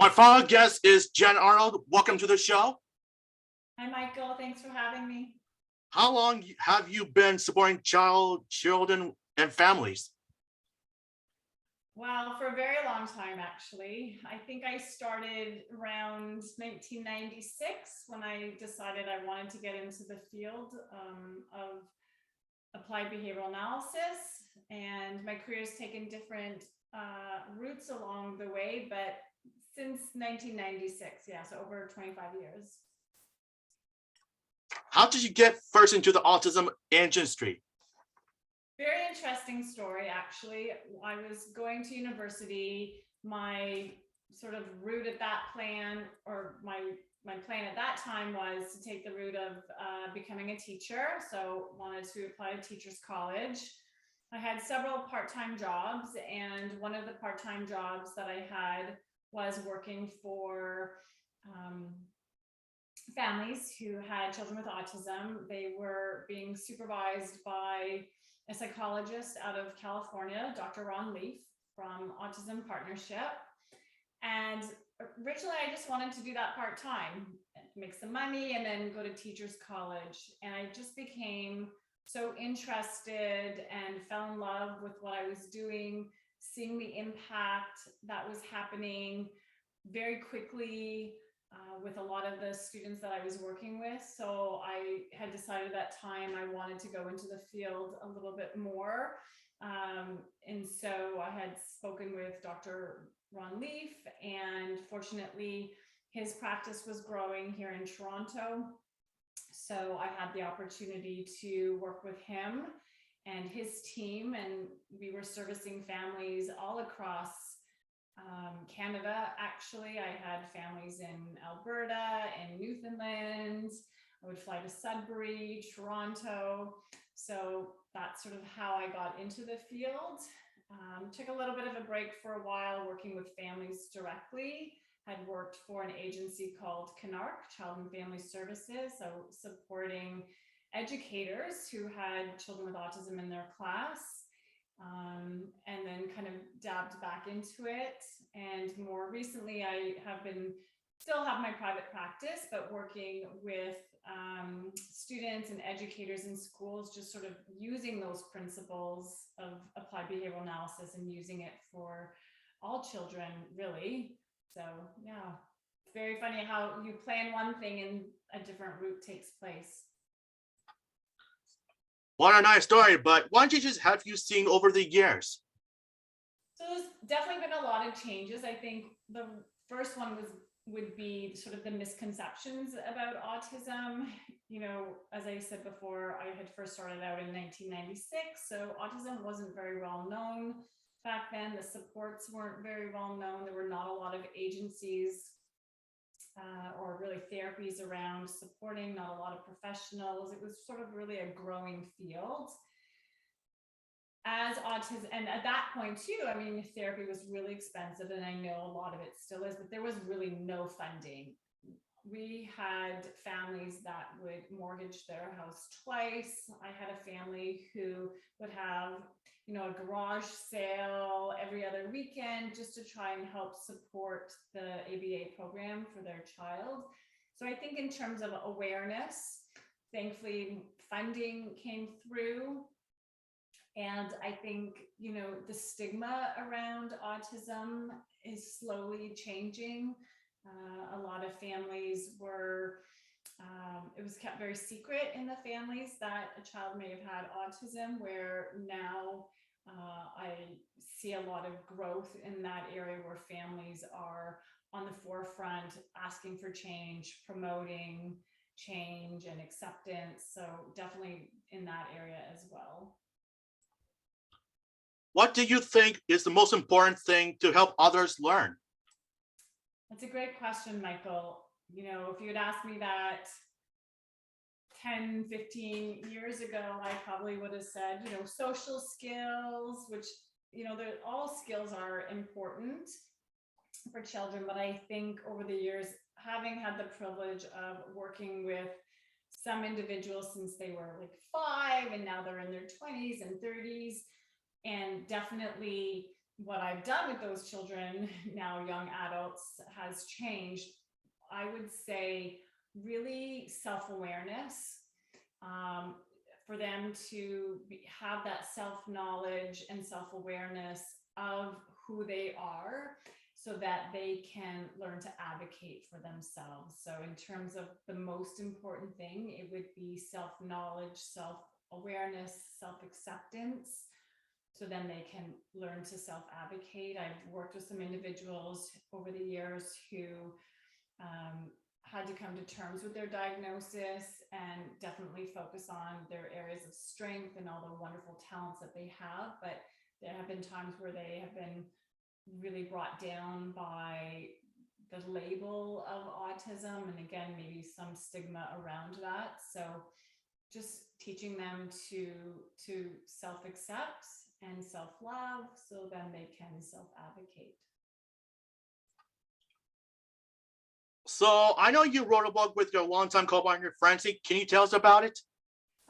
My final guest is Janet Arnold. Welcome to the show. Hi, Michael. Thanks for having me. How long have you been supporting children and families? Well, for a very long time, actually. I think I started around 1996 when I decided I wanted to get into the field of applied behavioral analysis. And my career has taken different routes along the way, but since 1996, yeah, so over 25 years. How did you get first into the autism industry? Very interesting story, actually. I was going to university. My sort of route at that plan, or my plan at that time, was to take the route of becoming a teacher. So wanted to apply to teachers college. I had several part-time jobs, and one of the part-time jobs that I had was working for families who had children with autism. They were being supervised by a psychologist out of California, Dr. Ron Leaf from Autism Partnership. And originally I just wanted to do that part-time, make some money, and then go to teachers college. And I just became so interested and fell in love with what I was doing, seeing the impact that was happening very quickly with a lot of the students that I was working with. So I had decided at that time I wanted to go into the field a little bit more. And so I had spoken with Dr. Ron Leaf, and fortunately his practice was growing here in Toronto. So I had the opportunity to work with him and his team, and we were servicing families all across Canada. Actually, I had families in Alberta and Newfoundland. I would fly to Sudbury, Toronto. So that's sort of how I got into the field. Took a little bit of a break for a while working with families directly. Had worked for an agency called CANARC, Child and Family Services, so supporting educators who had children with autism in their class. And then kind of dabbed back into it. And more recently, I have still have my private practice, but working with students and educators in schools, just sort of using those principles of applied behavioral analysis and using it for all children, really. So yeah, it's very funny how you plan one thing and a different route takes place. What a nice story, but what changes have you seen over the years? So there's definitely been a lot of changes. I think the first one would be sort of the misconceptions about autism. You know, as I said before, I had first started out in 1996, so autism wasn't very well known back then. The supports weren't very well known. There were not a lot of agencies or really therapies around supporting, not a lot of professionals. It was sort of really a growing field. As autism, and at that point too, I mean, therapy was really expensive, and I know a lot of it still is, but there was really no funding. We had families that would mortgage their house twice. I had a family who would have, you know, a garage sale every other weekend just to try and help support the ABA program for their child. So I think in terms of awareness, thankfully funding came through. And I think, you know, the stigma around autism is slowly changing. A lot of families were, it was kept very secret in the families that a child may have had autism, where now I see a lot of growth in that area where families are on the forefront, asking for change, promoting change and acceptance. So definitely in that area as well. What do you think is the most important thing to help others learn? That's a great question, Michael. You know, if you had asked me that 10, 15 years ago, I probably would have said, you know, social skills, which, you know, all skills are important for children. But I think over the years, having had the privilege of working with some individuals since they were like 5 and now they're in their 20s and 30s, and definitely what I've done with those children, now young adults, has changed. I would say really self-awareness, for them to have that self-knowledge and self-awareness of who they are, so that they can learn to advocate for themselves. So in terms of the most important thing, it would be self-knowledge, self-awareness, self-acceptance, so then they can learn to self-advocate. I've worked with some individuals over the years who had to come to terms with their diagnosis and definitely focus on their areas of strength and all the wonderful talents that they have. But there have been times where they have been really brought down by the label of autism, and again, maybe some stigma around that. So just teaching them to self-accept and self-love, so then they can self-advocate. So I know you wrote a book with your longtime co-partner, Francie. Can you tell us about it?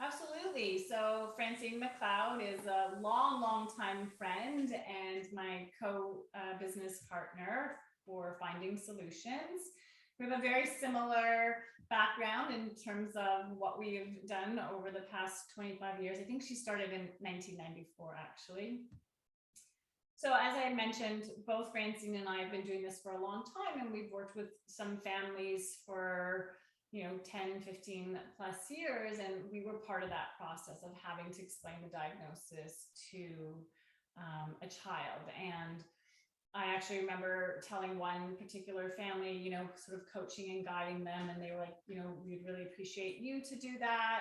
Absolutely. So Francine McLeod is a long time friend and my co-business partner for Finding Solutions. We have a very similar background in terms of what we've done over the past 25 years. I think she started in 1994, actually. So as I mentioned, both Francine and I have been doing this for a long time, and we've worked with some families for 10, 15 plus years, and we were part of that process of having to explain the diagnosis to a child. And I actually remember telling one particular family, sort of coaching and guiding them, and they were like, we'd really appreciate you to do that.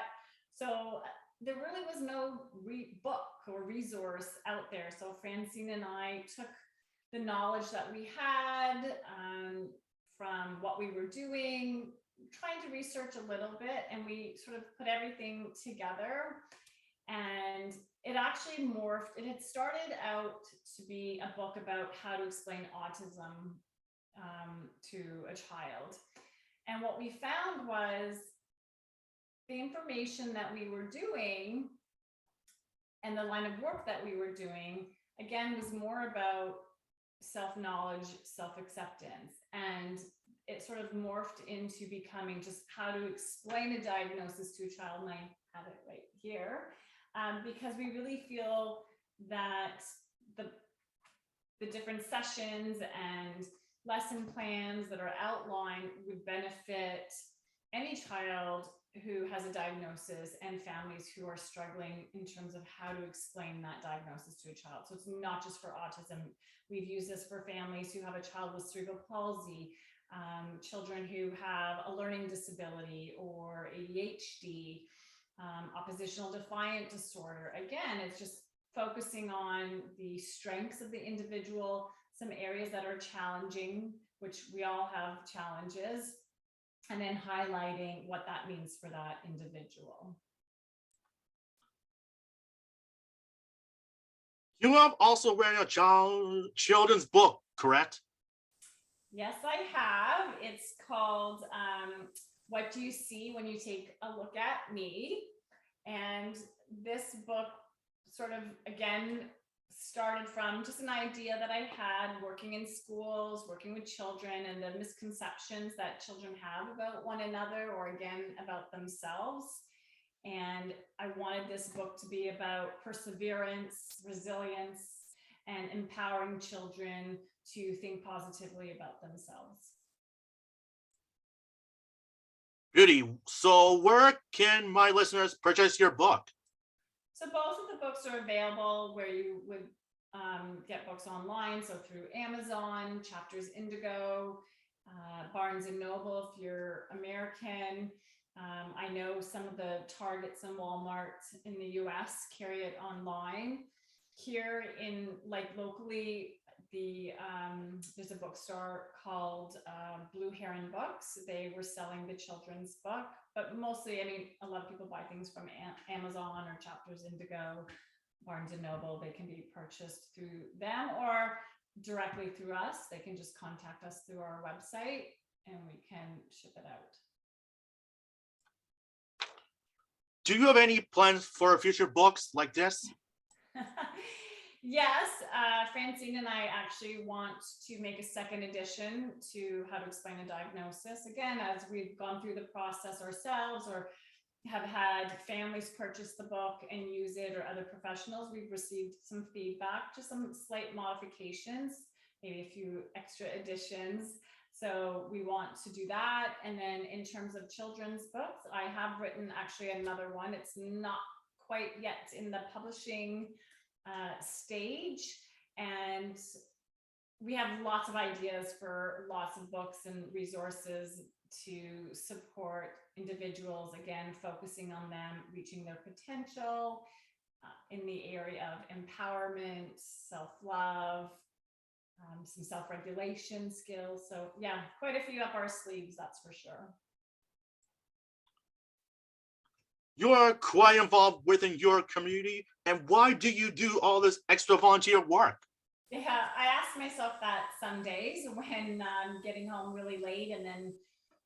So there really was no book or resource out there. So Francine and I took the knowledge that we had from what we were doing, trying to research a little bit, and we sort of put everything together. And it actually morphed. It had started out to be a book about how to explain autism to a child. And what we found was the information that we were doing and the line of work that we were doing, again, was more about self-knowledge, self-acceptance. And it sort of morphed into becoming just how to explain a diagnosis to a child. And I have it right here, because we really feel that the different sessions and lesson plans that are outlined would benefit any child who has a diagnosis and families who are struggling in terms of how to explain that diagnosis to a child. So it's not just for autism. We've used this for families who have a child with cerebral palsy, children who have a learning disability or ADHD, oppositional defiant disorder. Again, it's just focusing on the strengths of the individual, some areas that are challenging, which we all have challenges, and then highlighting what that means for that individual. You have also written a children's book, correct? Yes, I have. It's called What Do You See When You Take a Look at Me? And this book sort of, again, started from just an idea that I had working in schools, working with children, and the misconceptions that children have about one another, or again, about themselves. And I wanted this book to be about perseverance, resilience, and empowering children to think positively about themselves. Beauty. So where can my listeners purchase your book? So both of the books are available where you would get books online. So through Amazon, Chapters Indigo, Barnes and Noble if you're American. I know some of the Targets and Walmarts in the US carry it online. Here in locally, there's a bookstore called Blue Heron Books. They were selling the children's book, but mostly, I mean, a lot of people buy things from Amazon or Chapters Indigo, Barnes and Noble. They can be purchased through them or directly through us. They can just contact us through our website and we can ship it out. Do you have any plans for future books like this? Yes, Francine and I actually want to make a second edition to How to Explain a Diagnosis. Again, as we've gone through the process ourselves or have had families purchase the book and use it, or other professionals, we've received some feedback, just some slight modifications, maybe a few extra additions. So we want to do that. And then in terms of children's books, I have written actually another one. It's not quite yet in the publishing stage, and we have lots of ideas for lots of books and resources to support individuals, again, focusing on them reaching their potential in the area of empowerment, self-love, some self-regulation skills. So yeah, quite a few up our sleeves, that's for sure. You're quite involved within your community. And why do you do all this extra volunteer work? Yeah, I ask myself that some days when I'm getting home really late and then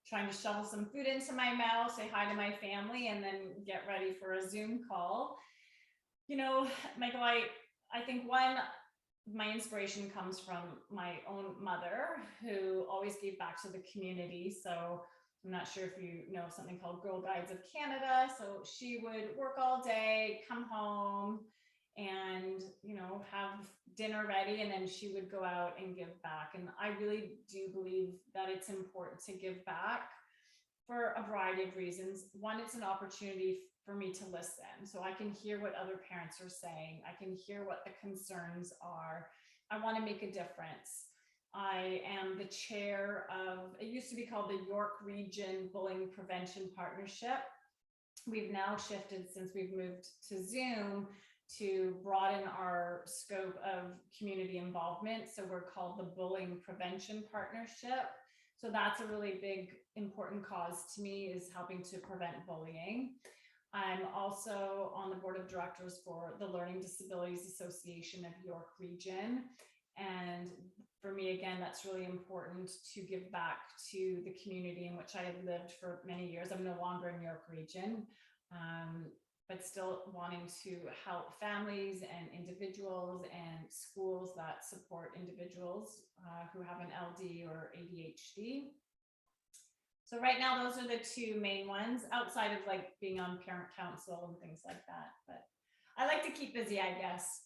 trying to shovel some food into my mouth, say hi to my family, and then get ready for a Zoom call. You know, Michael, I think my inspiration comes from my own mother, who always gave back to the community. So I'm not sure if you know something called Girl Guides of Canada. So she would work all day, come home, and have dinner ready, and then she would go out and give back. And I really do believe that it's important to give back for a variety of reasons. One, it's an opportunity for me to listen, so I can hear what other parents are saying. I can hear what the concerns are. I want to make a difference. I am the chair of, it used to be called the York Region Bullying Prevention Partnership. We've now shifted, since we've moved to Zoom, to broaden our scope of community involvement. So we're called the Bullying Prevention Partnership. So that's a really big, important cause to me, is helping to prevent bullying. I'm also on the board of directors for the Learning Disabilities Association of York Region. And for me, again, that's really important to give back to the community in which I had lived for many years. I'm no longer in York Region, but still wanting to help families and individuals and schools that support individuals who have an LD or ADHD. So right now, those are the two main ones, outside of like being on parent council and things like that. But I like to keep busy, I guess.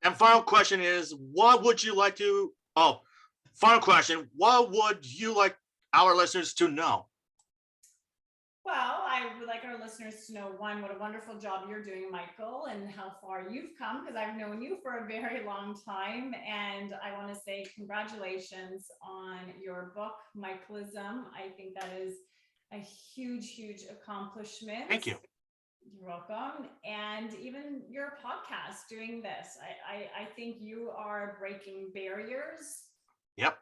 And final question is, what would you like to, final question, what would you like our listeners to know? Well, I would like our listeners to know, one, what a wonderful job you're doing, Michael, and how far you've come, because I've known you for a very long time. And I want to say congratulations on your book, Michaelism. I think that is a huge, huge accomplishment. Thank you. You're welcome. And even your podcast, doing this, I think you are breaking barriers. Yep.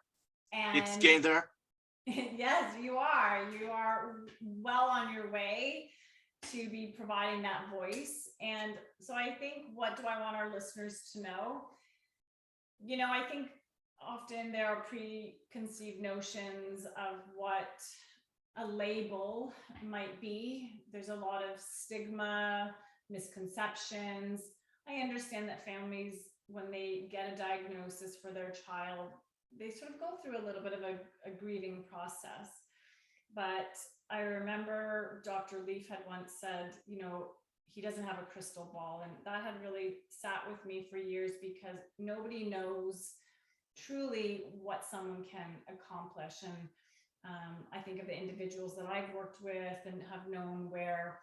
And it's getting there. Yes, you are. You are well on your way to be providing that voice. And so I think, what do I want our listeners to know? I think often there are preconceived notions of what a label might be. There's a lot of stigma, misconceptions. I understand that families, when they get a diagnosis for their child, they sort of go through a little bit of a grieving process. But I remember Dr. Leaf had once said, he doesn't have a crystal ball. And that had really sat with me for years, because nobody knows truly what someone can accomplish. And I think of the individuals that I've worked with and have known, where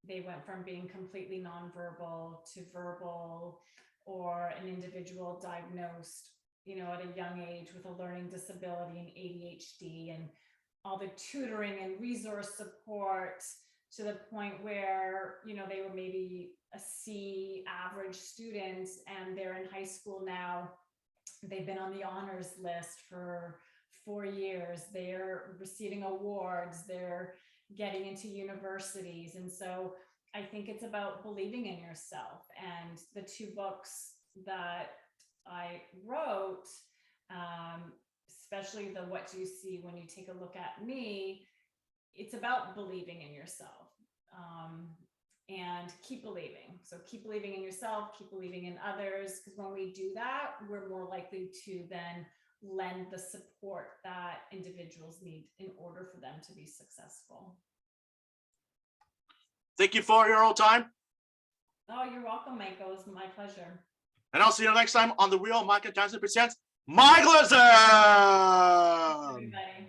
they went from being completely nonverbal to verbal, or an individual diagnosed at a young age with a learning disability and ADHD, and all the tutoring and resource support, to the point where, they were maybe a C average student, and they're in high school now. They've been on the honors list for 4 years. They're receiving awards. They're getting into universities. And so I think it's about believing in yourself. And the 2 books that I wrote, especially the What Do You See When You Take a Look at Me, it's about believing in yourself. and keep believing. So keep believing in yourself, keep believing in others, because when we do that, we're more likely to then lend the support that individuals need in order for them to be successful. Thank you for your own time. Oh, you're welcome, Michael. It's my pleasure. And I'll see you next time on the Real Michael Tanzer presents MICHAELISM. Everybody.